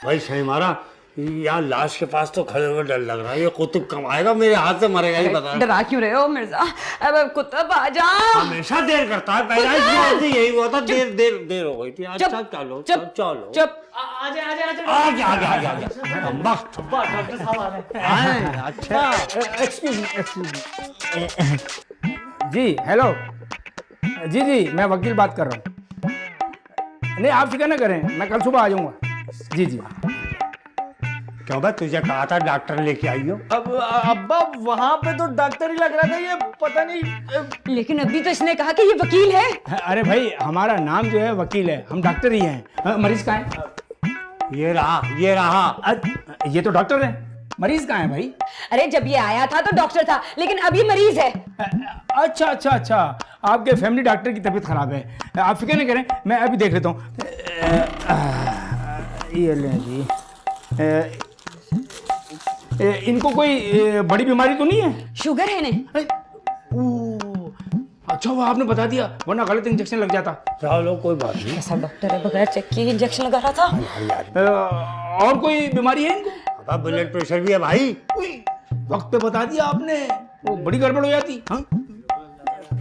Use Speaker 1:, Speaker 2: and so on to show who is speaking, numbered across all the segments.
Speaker 1: भाई सही मारा यार, लाश के पास तो खड़े हुए डर लग रहा है। ये कुतुब कमाएगा, मेरे हाथ से मरेगा ही पता।
Speaker 2: डरा क्यों रहे हो मिर्जा? अब कुतुब आ जा।
Speaker 1: हमेशा देर करता है, पहले यही हुआ था, देर हो गई थी। अच्छा चलो चलो
Speaker 2: चुप।
Speaker 1: आगे अम्बा
Speaker 3: डॉक्टर साहब आ रहे।
Speaker 1: अच्छा
Speaker 3: एक्सक्यूज मी। जी हेलो। जी मैं वकील बात कर रहा हूँ। नहीं आप फिक्र ना करें, मैं कल सुबह आ जाऊँगा। जी
Speaker 1: क्यों भाई, तुझे कहा था डॉक्टर लेके आई हो?
Speaker 4: अब अब्बा वहाँ पे तो डॉक्टर ही लग रहा था, ये पता नहीं।
Speaker 2: लेकिन अभी तो इसने कहा कि ये वकील है।
Speaker 3: अरे भाई हमारा नाम जो है वकील है, हम डॉक्टर ही हैं। मरीज कहाँ है?
Speaker 1: ये रहा।
Speaker 3: ये तो डॉक्टर है, मरीज कहाँ है भाई?
Speaker 2: अरे जब ये आया था तो डॉक्टर था, लेकिन अभी मरीज है।
Speaker 3: अच्छा, आपके फैमिली डॉक्टर की तबीयत खराब है। आप फिक्र नहीं करें, मैं अभी देख लेता हूँ। ये लें जी। इनको कोई बड़ी बीमारी तो नहीं है?
Speaker 2: शुगर है इन्हें।
Speaker 3: अच्छा वो आपने बता दिया, वरना गलत इंजेक्शन लग जाता।
Speaker 1: चलो कोई बात नहीं।
Speaker 2: ऐसा डॉक्टर है, बगैर चेक किए इंजेक्शन लगा रहा था।
Speaker 3: और कोई बीमारी है इनको?
Speaker 1: अब ब्लड प्रेशर भी है भाई।
Speaker 3: वक्त पे बता दिया आपने, वो बड़ी गड़बड़ हो जाती। हाँ?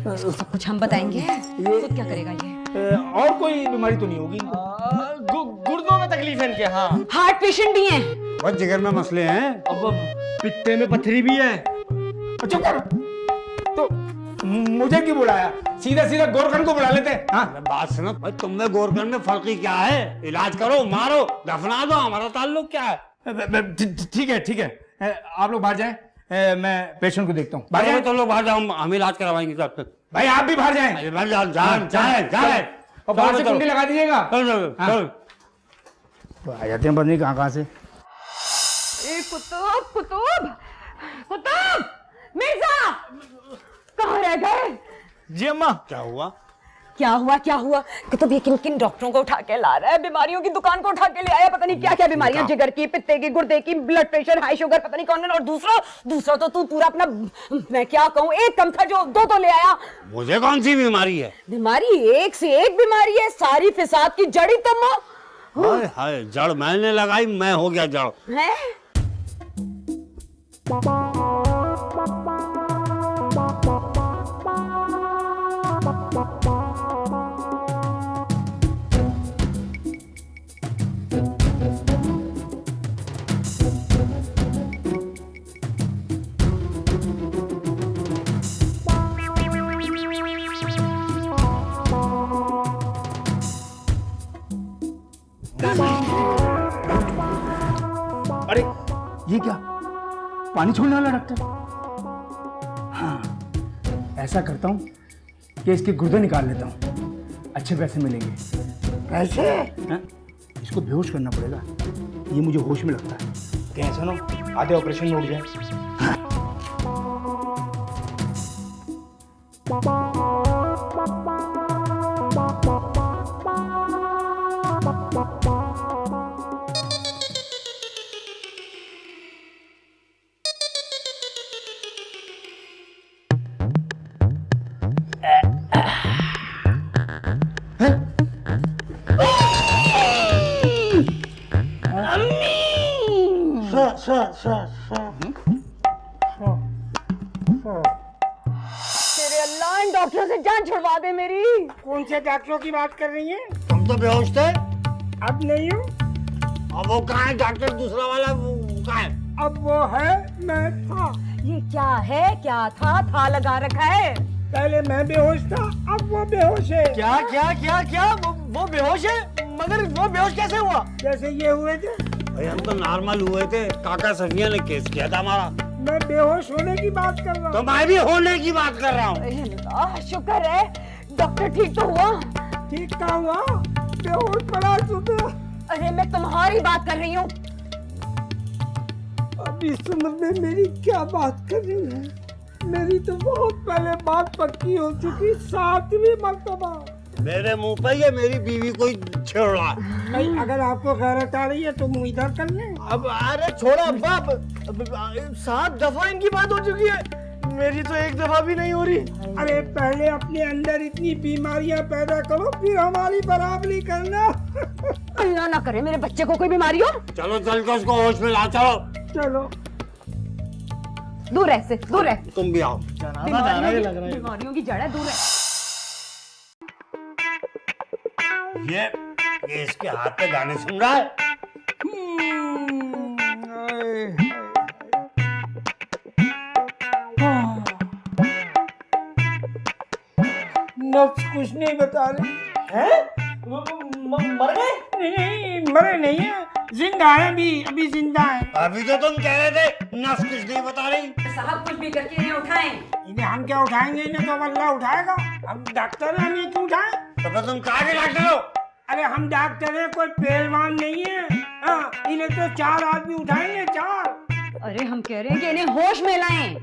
Speaker 2: सब कुछ हम बताएंगे, खुद क्या करेगा ये?
Speaker 3: और कोई बीमारी तो नहीं होगी इनको?
Speaker 4: गुर्दों में तकलीफ है इनके। हाँ
Speaker 2: हार्ट पेशेंट भी हैं।
Speaker 1: बहुत जिगर में मसले हैं।
Speaker 4: अब पित्ते में पथरी भी है।
Speaker 3: अच्छा कर तो मुझे क्यों बुलाया? सीधा गोरखंड को बुला लेते। हाँ
Speaker 1: बात सुनो भाई, तुम में गोरखंड में फर्क ही क्या है? इलाज करो, मारो, दफना दो, हमारा ताल्लुक क्या है?
Speaker 3: ठीक है, आप लोग बाहर जाएं, मैं पेशेंट को देखता हूँ।
Speaker 1: बाहर तो लोग बाहर जाओ, हम इलाज करवाएंगे तब तक।
Speaker 3: भाई आप भी बाहर जाएं।
Speaker 1: जाए
Speaker 3: और बाहर से कुंडी लगा दीजिएगा।
Speaker 1: चल।
Speaker 3: तो आ जाते हैं पत्नी कहाँ से।
Speaker 2: कुतुब मिर्जा कहाँ रह गए?
Speaker 4: जी अम्मा।
Speaker 1: क्या हुआ?
Speaker 2: क्या हुआ? कुतुब ये किन डॉक्टरों को उठा के ला रहा है? बीमारियों की दुकान को उठा के ले आया। पता नहीं क्या बीमारियां, जिगर की, पित्ते की, गुर्दे की, ब्लड प्रेशर, हाई शुगर, पता नहीं कौन। और दूसरा तो तू पूरा अपना, मैं क्या कहूँ, एक कम था जो दो तो ले आया।
Speaker 1: मुझे कौन सी बीमारी है?
Speaker 2: बीमारी एक से एक बीमारी है, सारी फिसाद की जड़ी तुम हो।
Speaker 1: हाय जड़ मैंने लगाई, मैं हो गया जड़।
Speaker 2: हैं?
Speaker 3: अरे ये क्या, पानी छोड़ने वाला डॉक्टर? हाँ ऐसा करता हूँ कि इसके गुर्दे निकाल लेता हूँ, अच्छे पैसे मिलेंगे।
Speaker 1: कैसे?
Speaker 3: इसको बेहोश करना पड़ेगा, ये मुझे होश में लगता है। कहीं सुनो आधे ऑपरेशन में उठ जाए।
Speaker 2: तेरे अल्लाह, इन डॉक्टरों से जान छुड़वा दे मेरी।
Speaker 5: कौन से डॉक्टरों की बात कर रही हैं?
Speaker 1: तुम तो बेहोश थे।
Speaker 5: अब नहीं हूँ।
Speaker 1: अब वो कहाँ है डॉक्टर? दूसरा वाला वो कहाँ है?
Speaker 5: अब वो है, मैं था।
Speaker 2: ये क्या है? क्या था लगा रखा है।
Speaker 5: पहले मैं बेहोश था, अब वो बेहोश है।
Speaker 4: क्या वो बेहोश है? मगर वो बेहोश कैसे हुआ?
Speaker 5: जैसे ये हुए थे,
Speaker 1: भाई हम तो नॉर्मल हुए थे, काका सफिया ने केस किया था हमारा।
Speaker 5: मैं बेहोश होने की बात कर रहा
Speaker 1: तो
Speaker 5: हूँ।
Speaker 1: मैं भी होने की बात कर रहा हूँ।
Speaker 2: अल्लाह, शुक्र है डॉक्टर ठीक तो हुआ।
Speaker 5: ठीक था हुआ, बेहोश पड़ा सुबह।
Speaker 2: अरे मैं तुम्हारी बात कर रही हूँ।
Speaker 5: अब इस उम्र में मेरी क्या बात कर रही है? मेरी तो बहुत पहले बात पक्की हो चुकी, 7वीं मर्तबा।
Speaker 1: मेरे मुंह पे ये मेरी बीवी कोई छेड़ रहा है।
Speaker 5: नहीं, अगर आपको गैरत आ रही है तो मुंह इधर कर लें।
Speaker 4: अब अरे छोड़ो अब्बा, 7 दफा इनकी बात हो चुकी है। मेरी तो एक दफा भी नहीं हो रही।
Speaker 5: अरे पहले अपने अंदर इतनी बीमारियां पैदा करो, फिर हमारी बराबरी करना।
Speaker 2: अल्लाह ना करे मेरे बच्चे को कोई बीमारी हो।
Speaker 1: चलो चल के उसको होश में ला, चलो।
Speaker 5: चलो
Speaker 2: दूर रह से, दूर रह।
Speaker 1: तुम भी आओ।
Speaker 2: बीमारियों की जड़ है, दूर रह।
Speaker 1: ये इसके हाथ पे गाने सुन रहा है।
Speaker 5: नफ्स कुछ नहीं बता रहे
Speaker 4: हैं? मर गए?
Speaker 5: नहीं, मरे नहीं है, जिंदा है, अभी जिंदा है।
Speaker 1: अभी तो तुम कह रहे थे नफ्स कुछ नहीं बता रही।
Speaker 2: साहब कुछ भी करके इन्हें उठाएं।
Speaker 5: इन्हें हम क्या उठाएंगे? इन्हें तो अल्लाह उठाएगा। हम डॉक्टर हैं, हमें क्यों उठाएं?
Speaker 1: तो फिर तुम कहाँ के डॉक्टर हो?
Speaker 5: अरे हम डॉक्टर हैं, कोई पहलवान नहीं है। हाँ, इन्हें तो 4 आदमी उठाएंगे, 4।
Speaker 2: अरे हम कह रहे हैं कि इन्हें होश में लाएं।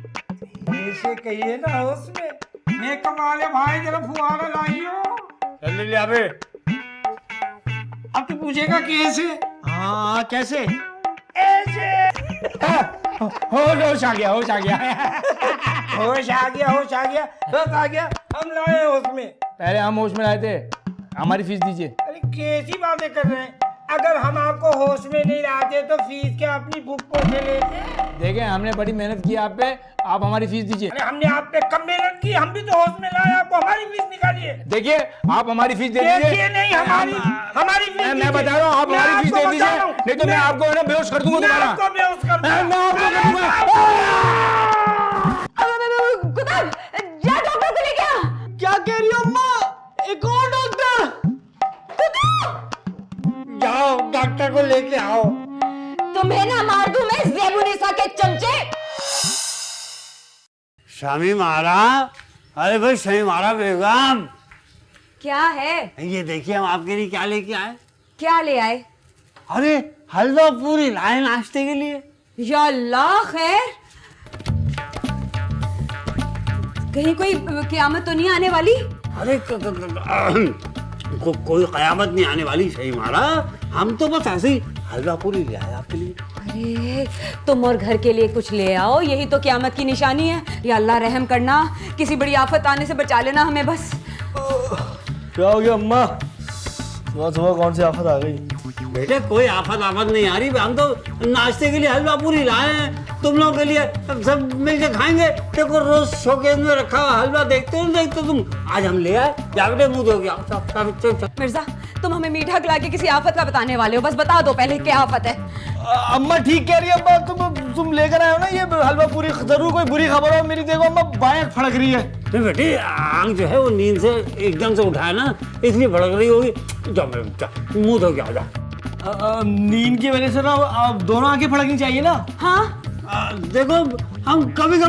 Speaker 5: ऐसे कहिए ना, होश में। मेकअप वाले भाई जरा फुहारा लाइयो।
Speaker 1: जल्दी ले अबे।
Speaker 5: अब तो पूछेगा कैसे?
Speaker 4: हाँ कैसे?
Speaker 5: ऐसे। होश आ गया, होश आ गया। होश आ गया, होश आ गया, होश आ गया। हम लाए होश में।
Speaker 3: पहले हम होश में लाए थे, हमारी फीस दीजिए।
Speaker 5: अरे कैसी बातें कर रहे हैं? अगर हम आपको होश में नहीं लाते तो फीस क्या अपनी भुक्को से लेते?
Speaker 3: देखें हमने बड़ी मेहनत की आप पे, आप हमारी फीस दीजिए।
Speaker 5: अरे हमने आप पे कम मेहनत की, हम भी तो होश में लाए आपको, हमारी फीस निकालिए।
Speaker 3: देखिए आप हमारी फीस दे दीजिए।
Speaker 5: देखिए नहीं, हमारी फीस
Speaker 3: मैं बता रहा हूँ आप हमारी फीस दे दीजिए, नहीं तो मैं आपको है ना बेहोश कर दूंगा दोबारा।
Speaker 5: आपको बेहोश कर दूंगा।
Speaker 3: मैं आपको कर दूंगा।
Speaker 2: कुतुब, जा डॉक्टर को लेके आ।
Speaker 4: क्या कह रही हो अम्मा? एक और डॉक्टर?
Speaker 1: जाओ डॉक्टर को लेके आओ।
Speaker 2: तुम्हें ना मार दूं मैं ज़ेबुनिसा के चमचे।
Speaker 1: शामी मारा। अरे भाई शामी मारा बेगम।
Speaker 2: क्या है?
Speaker 1: ये देखिए हम आपके लिए क्या लेके आए।
Speaker 2: क्या ले आए?
Speaker 1: अरे हलवा पूरी लाए नाश्ते के लिए।
Speaker 2: या अल्लाह, खैर? कहीं कोई क़यामत तो नहीं आने वाली?
Speaker 1: अरे कोई कयामत नहीं आने वाली सही मारा। हम तो बस ऐसे ही हलवा पूरी ले आए आपके लिए।
Speaker 2: अरे तुम और घर के लिए कुछ ले आओ, यही तो क़यामत की निशानी है। या अल्लाह रहम करना, किसी बड़ी आफत आने से बचा लेना हमें बस।
Speaker 4: क्या हो गया अम्मा? सुबह सुबह कौन सी आफत आ गई?
Speaker 1: बेटे कोई आफत नहीं आ रही। हम तो नाश्ते के लिए हलवा पूरी लाए हैं तुम लोगों के लिए, सब मिलके खाएंगे। देखो रोज शोकेस में रखा हुआ हलवा देखते हो तुम, आज हम ले आए। जागड़े मुंह धो गया।
Speaker 2: मिर्जा तुम हमें मीठा खिला के किसी आफत का बताने वाले हो, बस बता दो पहले क्या आफत है।
Speaker 4: अम्मा ठीक कह रही है अम्मा, तुम लेकर आए हो ना ये हलवा पूरी, जरूर कोई बुरी खबर हो। मेरी देखो अम्मा बाएं फड़क रही है।
Speaker 1: नहीं बेटी आंख जो है वो नींद से एकदम से उठाया ना, इसलिए भड़क रही होगी। जाओ मुंह धो के जाओ।
Speaker 4: नींद की वजह से ना आप दोनों आंखें फड़कनी चाहिए ना।
Speaker 2: हाँ
Speaker 1: देखो हम कभी तो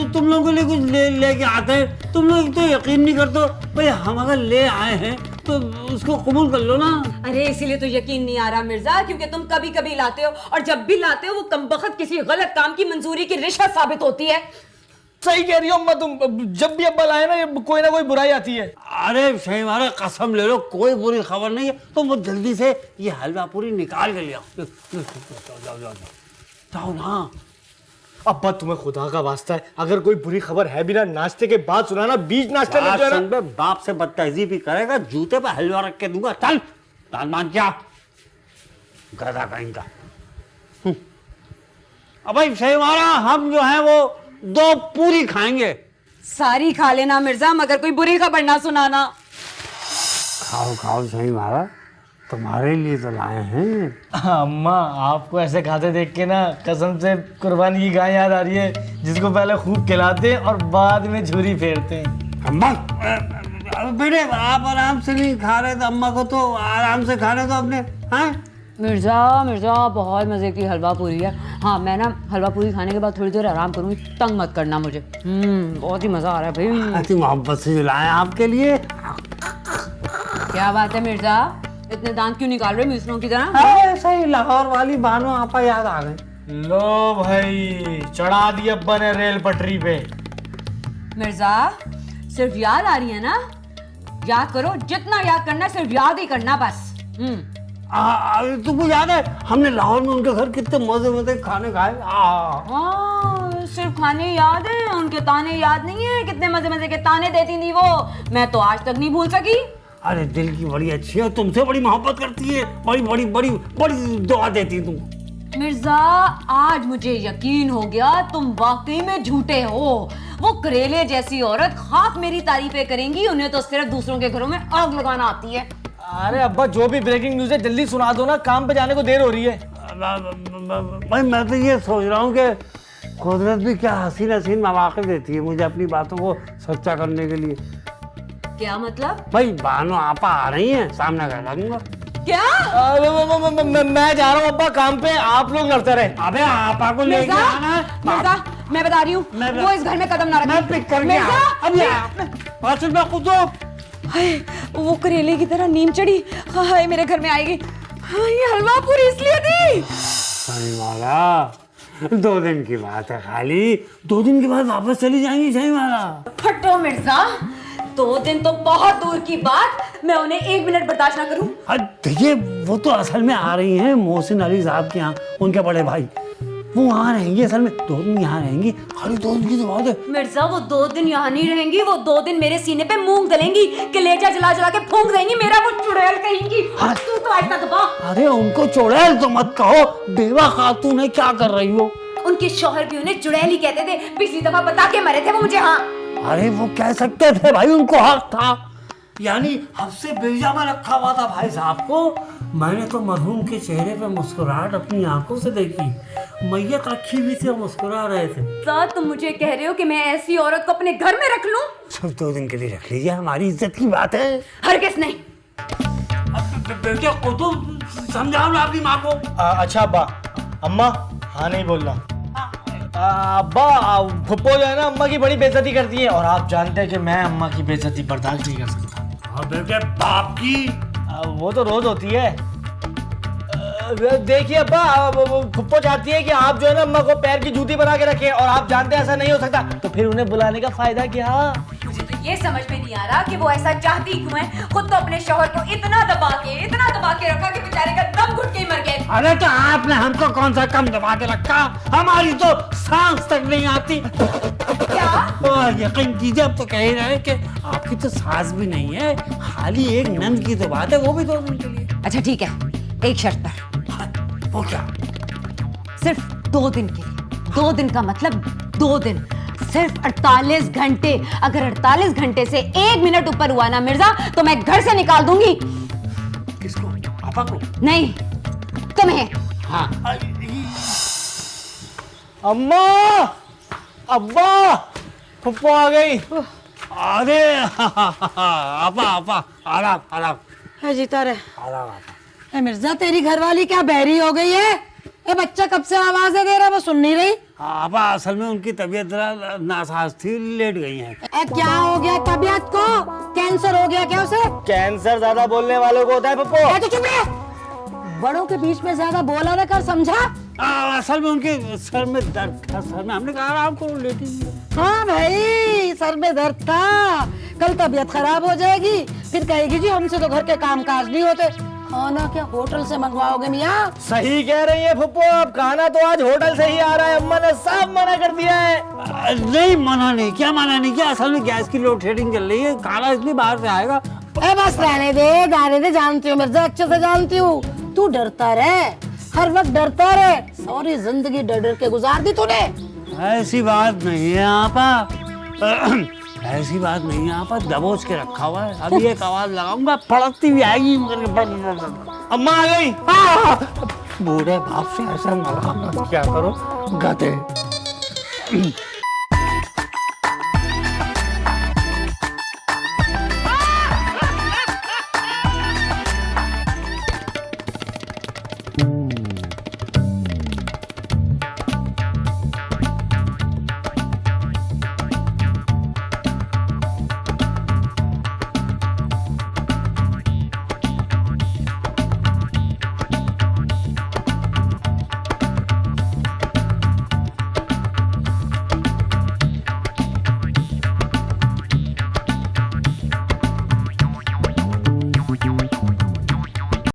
Speaker 1: तुम लोगों के लिए कुछ लेके आते हैं, तुम लोग तो यकीन नहीं करते भाई। हम अगर ले आए हैं तो उसको कबूल कर लो ना।
Speaker 2: अरे इसीलिए तो यकीन नहीं आ रहा मिर्जा, क्योंकि तुम कभी कभी लाते हो और जब भी लाते हो वो कमबख्त किसी गलत काम की मंजूरी की रिश्वत साबित होती है।
Speaker 4: सही कह रही हो अम्मा तुम, जब भी अब्बा लाए ना ये कोई ना कोई बुराई आती है।
Speaker 1: अरे सही मारा कसम ले लो कोई बुरी खबर नहीं है। तो वो जल्दी से ये हलवा पूरी निकाल के ले आओ। जाओ ना।
Speaker 4: अब्बा तुम्हें खुदा का वास्ता है, अगर कोई बुरी खबर है भी ना नाश्ते के बाद सुनाना, बीच नाश्ते में जो है ना।
Speaker 1: बाप से बदतहजीबी करेगा जूते पे हलवा रख के दूंगा। चल दान मान क्या गधा कहीं का। अब भाई सही मारा हम जो है वो 2 पूरी खाएंगे।
Speaker 2: सारी खा लेना मिर्जा, मगर कोई बुरी खबर ना सुनाना।
Speaker 1: खाओ खाओ सही मारा, तुम्हारे लिए तो लाए हैं।
Speaker 4: अम्मा आपको ऐसे खाते देख के ना कसम से कुर्बानी की गाय याद आ रही है, जिसको पहले खूब खिलाते और बाद में झुरी फेरते हैं।
Speaker 1: अम्मा बेटे आप आराम से नहीं खा रहे तो अम्मा को तो आराम से खाने दो अपने। हाँ
Speaker 2: मिर्जा बहुत मजे की हलवा पूरी है। हाँ मैं ना हलवा पूरी खाने के बाद थोड़ी देर आराम करूंगी, तंग मत करना मुझे। बहुत ही मजा आ रहा है भाई।
Speaker 1: अति मोहब्बत से लाए आपके लिए।
Speaker 2: क्या बात है मिर्जा, इतने दांत क्यों निकाल रहे मिस्रों की तरह?
Speaker 1: ऐसा ही लाहौर वाली बानो आपा याद आ गए।
Speaker 4: लो भाई चढ़ा दी अब्बा ने रेल पटरी पे।
Speaker 2: मिर्जा सिर्फ याद आ रही है ना, याद करो, जितना याद करना है सिर्फ याद ही करना बस।
Speaker 1: तुमको याद है हमने लाहौर में उनके घर कितने मजे खाने खाए।
Speaker 2: हाँ सिर्फ खाने याद है, उनके ताने याद नहीं है? कितने मजे मजे के ताने देती थी वो, मैं तो आज तक नहीं भूल सकी।
Speaker 1: अरे दिल की बड़ी अच्छी है, तुमसे बड़ी मोहब्बत करती है, बड़ी बड़ी बड़ी बड़ी दुआ देती तुम।
Speaker 2: मिर्जा आज मुझे यकीन हो गया तुम वाकई में झूठे हो। वो करेले जैसी औरत खाक मेरी तारीफें करेंगी, उन्हें तो सिर्फ दूसरों के घरों में आग लगाना आती है।
Speaker 4: अरे अब्बा जो भी ब्रेकिंग न्यूज है जल्दी सुना दो ना, काम पे जाने को देर हो रही है।
Speaker 1: भाई मैं तो ये सोच रहा हूँ कि कुदरत भी क्या हसीन हसीन मौके देती है मुझे अपनी बातों को सच्चा करने के लिए।
Speaker 2: क्या मतलब?
Speaker 1: भाई बानो आपा आ रही हैं, सामने कर दूंगा।
Speaker 2: क्या?
Speaker 4: मैं जा रहा हूँ अब्बा काम पे, आप लोग लड़ते रहे।
Speaker 1: अबे आपा को लेके
Speaker 2: मिर्जा,
Speaker 1: आना है।
Speaker 2: मिर्जा, मैं बता रही हूँ वो इस घर में कदम ना रखे।
Speaker 1: मैं पिक करके
Speaker 2: मिर्जा,
Speaker 1: अभी असल में खुद
Speaker 2: हाय, वो करेले की तरह नीम चढ़ी, हाय मेरे घर में आएगी। हाँ, ये हलवा पूरी इसलिए थी।
Speaker 1: सही वाला 2 दिन की बात है, खाली 2 दिन के बाद वापस चली जाएंगी। सही वाला
Speaker 2: फटो मिर्जा, 2 दिन तो बहुत दूर की बात, मैं उन्हें 1 मिनट बर्दाश्त ना करूं।
Speaker 1: देखिए वो तो असल में आ रही हैं मोहसिन अली साहब के यहाँ, उनके बड़े भाई, वो वहाँ रहेंगी। असल में 2 दिन यहाँ रहेंगी, खाली 2 दिन की तो बात है।
Speaker 2: मिर्जा वो 2 दिन यहाँ नहीं रहेंगी, वो 2 दिन मेरे सीने पे मूंग दलेंगी, कलेजा जला जला के फूंक देंगी, मेरा वो चुड़ैल कहेंगी।
Speaker 1: हाँ।
Speaker 2: तू तो ऐसा दबा।
Speaker 1: अरे उनको चुड़ैल तो मत कहो, बेवा खातून है, क्या कर रही हो?
Speaker 2: उनके शौहर भी उन्हें चुड़ैल ही कहते थे, पिछली दफा बता के मरे थे वो मुझे। हाँ
Speaker 1: अरे वो कह सकते थे भाई, उनको हक था। यानी हमसे बेजा में रखा हुआ था भाई साहब को। मैंने तो मरहूम के चेहरे पे मुस्कुराहट अपनी आंखों से देखी, मैयत रखी हुई थी और मुस्कुरा रहे थे।
Speaker 2: साथ तुम मुझे कह रहे हो कि मैं ऐसी औरत को अपने घर में रख लूं?
Speaker 1: सिर्फ 2 दिन के लिए रख लीजिए, हमारी इज्जत की बात है।
Speaker 2: हरगिज़ नहीं।
Speaker 1: बेटे को तो समझाओ ना अपनी माँ को।
Speaker 4: अच्छा अब्बा, अम्मा हाँ नहीं बोलना। अब्बा फुप्पो जो है ना अम्मा की बड़ी बेइज्जती करती है, और आप जानते हैं कि मैं अम्मा की बेइज्जती बर्दाश्त नहीं कर सकता।
Speaker 1: बेटे बाप की
Speaker 4: वो तो रोज होती है। देखिए अब्बा, फुप्पो चाहती है कि आप जो है ना अम्मा को पैर की जूती बना के रखें, और आप जानते हैं ऐसा नहीं हो सकता, तो फिर उन्हें बुलाने का फायदा क्या?
Speaker 2: मुझे तो ये समझ में नहीं आ रहा कि वो ऐसा चाहती क्यों है। खुद तो अपने शौहर को इतना दबा के रखा कि बेचारे का दम घुट के ही मर गए।
Speaker 1: अरे तो आपने हमको कौन सा कम दबा के रखा? हमारी तो सांस तक नहीं आती।
Speaker 2: क्या?
Speaker 1: यकीन कीजिए, अब तो कह ही रहे कि आपकी तो सांस भी नहीं है, खाली एक नंद की तो बात है, वो भी 2 दिन के लिए।
Speaker 2: अच्छा ठीक है, एक शर्त पर।
Speaker 1: वो क्या?
Speaker 2: सिर्फ 2 दिन के लिए। 2 दिन का मतलब 2 दिन, सिर्फ 48 घंटे। अगर 48 घंटे से 1 मिनट ऊपर हुआ ना मिर्जा, तो मैं घर से निकाल दूंगी।
Speaker 1: किसको? पापा को?
Speaker 2: नहीं, तुम्हें।
Speaker 1: हाँ।
Speaker 4: अम्मा, अब्बा, फुप्पो आ गई।
Speaker 1: अरे आपा आपा, आराम आराम
Speaker 6: है जीता रे।
Speaker 1: आराम।
Speaker 6: ए मिर्जा, तेरी घरवाली क्या बहरी हो गई है? ए बच्चा कब से आवाजें दे रहा है, वो सुन नहीं रही।
Speaker 1: आपा असल में उनकी तबीयत जरा नासाज थी, लेट गई हैं।
Speaker 6: ए क्या हो गया तबीयत को? कैंसर हो गया क्या उसे?
Speaker 4: कैंसर ज्यादा बोलने वालों को होता है पप्पो।
Speaker 6: ए तो चुप रह, बड़ों के बीच में ज्यादा बोला ना कर, समझा?
Speaker 1: असल में उनके सर में दर्द था, सर में। हमने कहा आराम करो, लेटी।
Speaker 6: हाँ भाई, सर में दर्द था। कल तबीयत खराब हो जाएगी, फिर कहेगी जी हमसे तो घर के काम काज नहीं होते। खाना क्या होटल से मंगवाओगे मियाँ?
Speaker 4: सही कह रही है फुप्पो, अब खाना तो आज होटल से ही आ रहा है। अम्मा ने साफ मना कर दिया है।
Speaker 1: नहीं मना नहीं किया, मना नहीं किया। असल में गैस की लोड शेडिंग चल रही है, खाना इसलिए बाहर से आएगा।
Speaker 6: ए बस रहने दे, जाने दे, जानती हूँ मिर्जा, अच्छे से जानती हूँ। तू डरता रहे, हर वक्त डरता रहे। सारी जिंदगी डर डर के गुजार दी तूने।
Speaker 1: ऐसी बात नहीं है आपा, ऐसी बात नहीं है आपा, दबोच के रखा हुआ है। अभी एक आवाज लगाऊंगा, फड़कती भी आएगी।
Speaker 4: अम्मा आ गई।
Speaker 1: बूढ़े बाप से ऐसा मजाक क्या करो, गधे।